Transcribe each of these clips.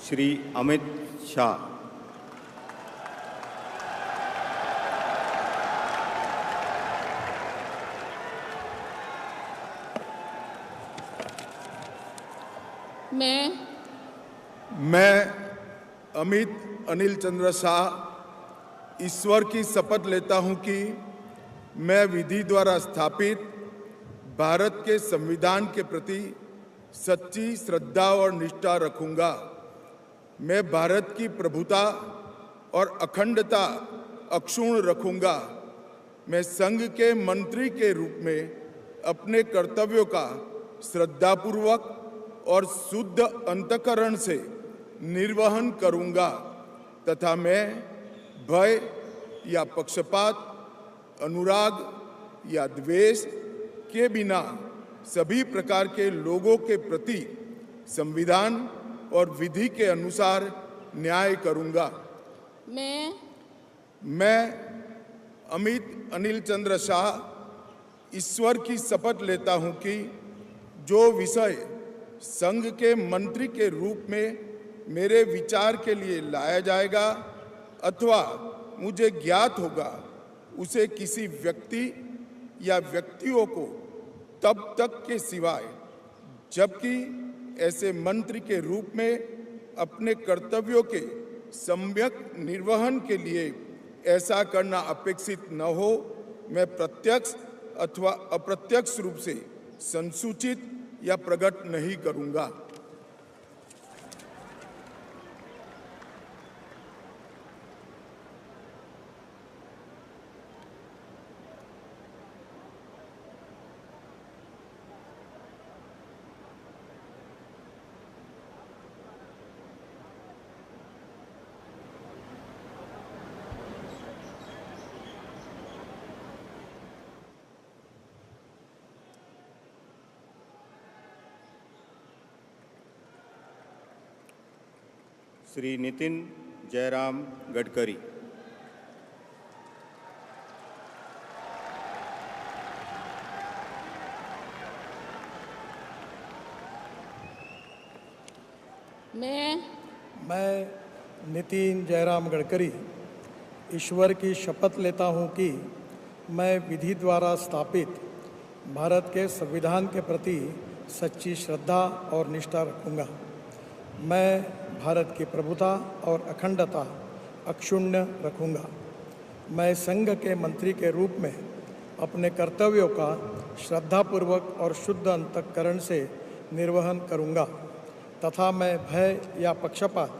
श्री अमित शाह। मैं अमित अनिल चंद्र शाह ईश्वर की शपथ लेता हूं कि मैं विधि द्वारा स्थापित भारत के संविधान के प्रति सच्ची श्रद्धा और निष्ठा रखूंगा। मैं भारत की प्रभुता और अखंडता अक्षुण्ण रखूंगा। मैं संघ के मंत्री के रूप में अपने कर्तव्यों का श्रद्धापूर्वक और शुद्ध अंतःकरण से निर्वहन करूंगा तथा मैं भय या पक्षपात, अनुराग या द्वेष के बिना सभी प्रकार के लोगों के प्रति संविधान और विधि के अनुसार न्याय करूंगा। मैं अमित अनिल चंद्र शाह ईश्वर की शपथ लेता हूं कि जो विषय संघ के मंत्री के रूप में मेरे विचार के लिए लाया जाएगा अथवा मुझे ज्ञात होगा, उसे किसी व्यक्ति या व्यक्तियों को तब तक के सिवाय जबकि ऐसे मंत्री के रूप में अपने कर्तव्यों के सम्यक निर्वहन के लिए ऐसा करना अपेक्षित न हो, मैं प्रत्यक्ष अथवा अप्रत्यक्ष रूप से संसूचित या प्रकट नहीं करूंगा। श्री नितिन जयराम गडकरी। मैं नितिन जयराम गडकरी ईश्वर की शपथ लेता हूं कि मैं विधि द्वारा स्थापित भारत के संविधान के प्रति सच्ची श्रद्धा और निष्ठा रखूंगा। मैं भारत की प्रभुता और अखंडता अक्षुण्ण रखूंगा। मैं संघ के मंत्री के रूप में अपने कर्तव्यों का श्रद्धापूर्वक और शुद्ध अंतःकरण से निर्वहन करूंगा तथा मैं भय या पक्षपात,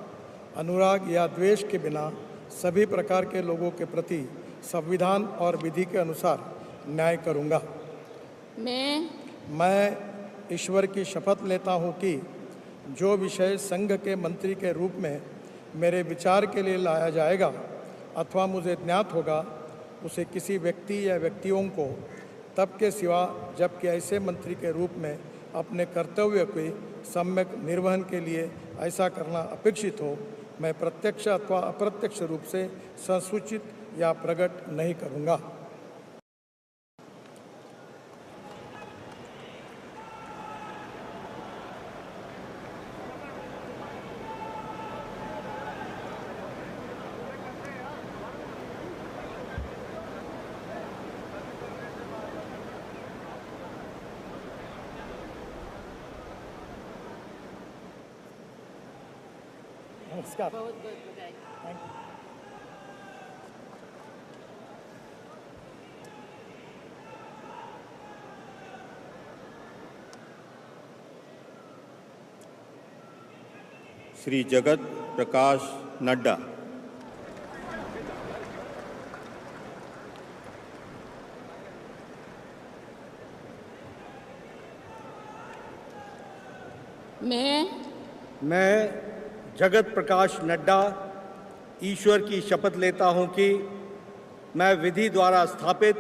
अनुराग या द्वेष के बिना सभी प्रकार के लोगों के प्रति संविधान और विधि के अनुसार न्याय करूंगा। मैं ईश्वर की शपथ लेता हूं कि जो विषय संघ के मंत्री के रूप में मेरे विचार के लिए लाया जाएगा अथवा मुझे ज्ञात होगा, उसे किसी व्यक्ति या व्यक्तियों को तब के सिवा जबकि ऐसे मंत्री के रूप में अपने कर्तव्य के सम्यक निर्वहन के लिए ऐसा करना अपेक्षित हो, मैं प्रत्यक्ष अथवा अप्रत्यक्ष रूप से संसूचित या प्रकट नहीं करूँगा। नमस्कार। बहुत बहुत बधाई। Thank you. श्री जगत प्रकाश नड्डा। मैं जगत प्रकाश नड्डा ईश्वर की शपथ लेता हूं कि मैं विधि द्वारा स्थापित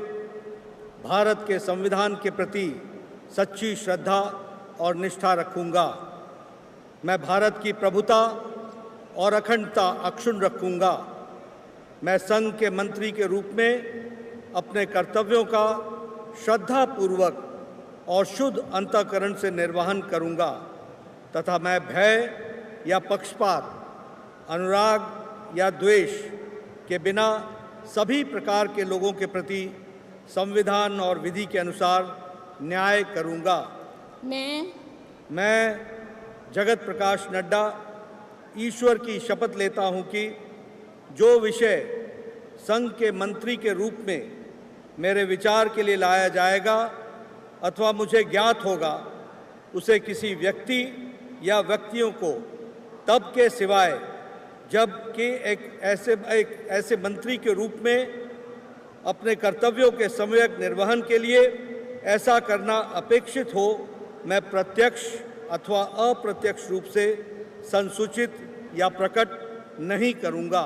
भारत के संविधान के प्रति सच्ची श्रद्धा और निष्ठा रखूंगा। मैं भारत की प्रभुता और अखंडता अक्षुण्ण रखूंगा। मैं संघ के मंत्री के रूप में अपने कर्तव्यों का श्रद्धापूर्वक और शुद्ध अंतःकरण से निर्वहन करूंगा तथा मैं भय या पक्षपात, अनुराग या द्वेष के बिना सभी प्रकार के लोगों के प्रति संविधान और विधि के अनुसार न्याय करूंगा। मैं जगत प्रकाश नड्डा ईश्वर की शपथ लेता हूं कि जो विषय संघ के मंत्री के रूप में मेरे विचार के लिए लाया जाएगा अथवा मुझे ज्ञात होगा, उसे किसी व्यक्ति या व्यक्तियों को तब के सिवाय जबकि एक ऐसे मंत्री के रूप में अपने कर्तव्यों के सम्यक निर्वहन के लिए ऐसा करना अपेक्षित हो, मैं प्रत्यक्ष अथवा अप्रत्यक्ष रूप से संसूचित या प्रकट नहीं करूंगा।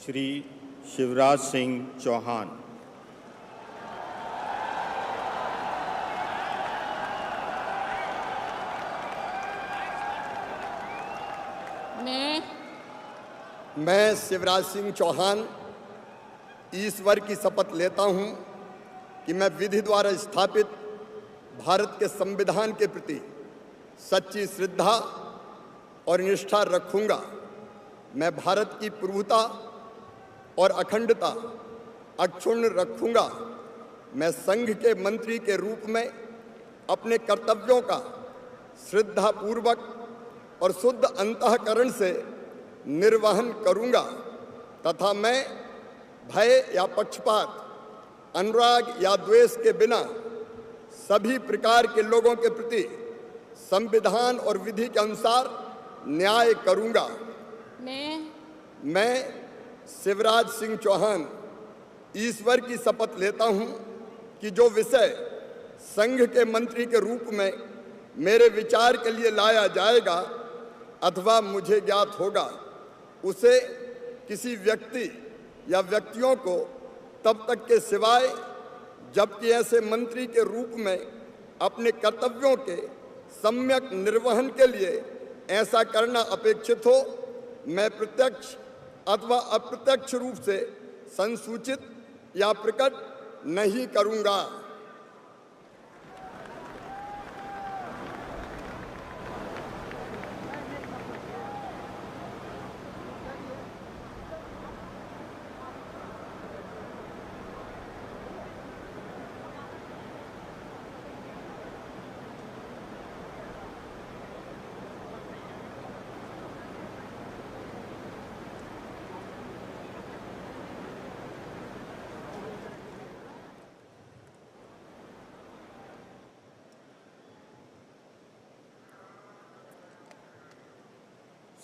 श्री शिवराज सिंह चौहान। मैं शिवराज सिंह चौहान ईश्वर की शपथ लेता हूं कि मैं विधि द्वारा स्थापित भारत के संविधान के प्रति सच्ची श्रद्धा और निष्ठा रखूंगा। मैं भारत की प्रभुता और अखंडता अक्षुण्ण रखूंगा। मैं संघ के मंत्री के रूप में अपने कर्तव्यों का श्रद्धापूर्वक और शुद्ध अंतःकरण से निर्वहन करूंगा तथा मैं भय या पक्षपात, अनुराग या द्वेष के बिना सभी प्रकार के लोगों के प्रति संविधान और विधि के अनुसार न्याय करूंगा। मैं शिवराज सिंह चौहान ईश्वर की शपथ लेता हूं कि जो विषय संघ के मंत्री के रूप में मेरे विचार के लिए लाया जाएगा अथवा मुझे ज्ञात होगा, उसे किसी व्यक्ति या व्यक्तियों को तब तक के सिवाय जबकि ऐसे मंत्री के रूप में अपने कर्तव्यों के सम्यक निर्वहन के लिए ऐसा करना अपेक्षित हो, मैं प्रत्यक्ष अथवा अप्रत्यक्ष रूप से संसूचित या प्रकट नहीं करूंगा।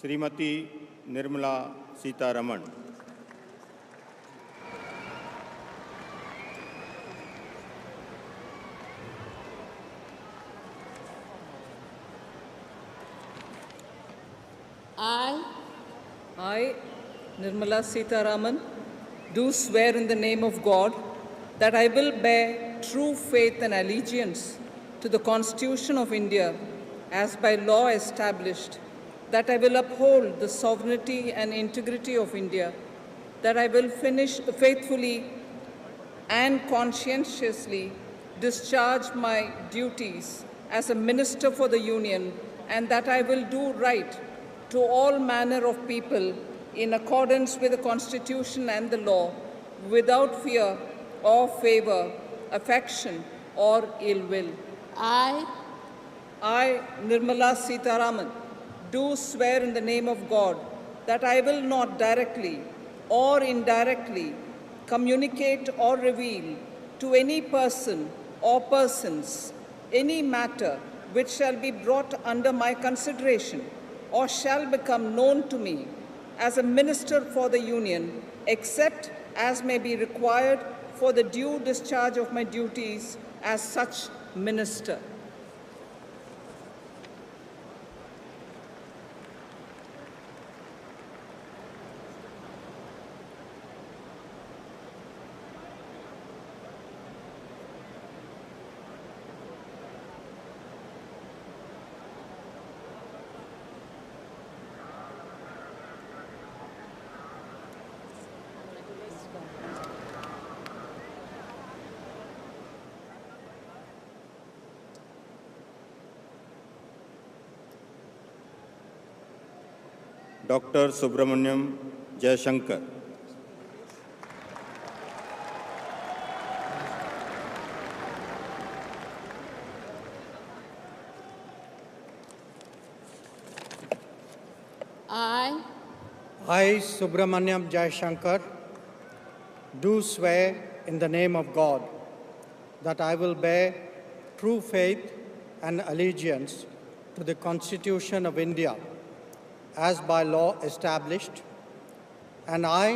Shrimati Nirmala Sitharaman. I, Nirmala Sitharaman, do swear in the name of God that I will bear true faith and allegiance to the Constitution of India as by law established, that I will uphold the sovereignty and integrity of India, that I will faithfully and conscientiously discharge my duties as a minister for the Union, and that I will do right to all manner of people in accordance with the Constitution and the law, without fear or favor, affection or ill will. I, Nirmala Sitharaman, do swear in the name of God that I will not directly or indirectly communicate or reveal to any person or persons any matter which shall be brought under my consideration or shall become known to me as a minister for the Union, except as may be required for the due discharge of my duties as such minister. Doctor Subrahmanyam Jaishankar. I, Subramaniam Jayashankar, do swear in the name of God that I will bear true faith and allegiance to the Constitution of India as by law established, and I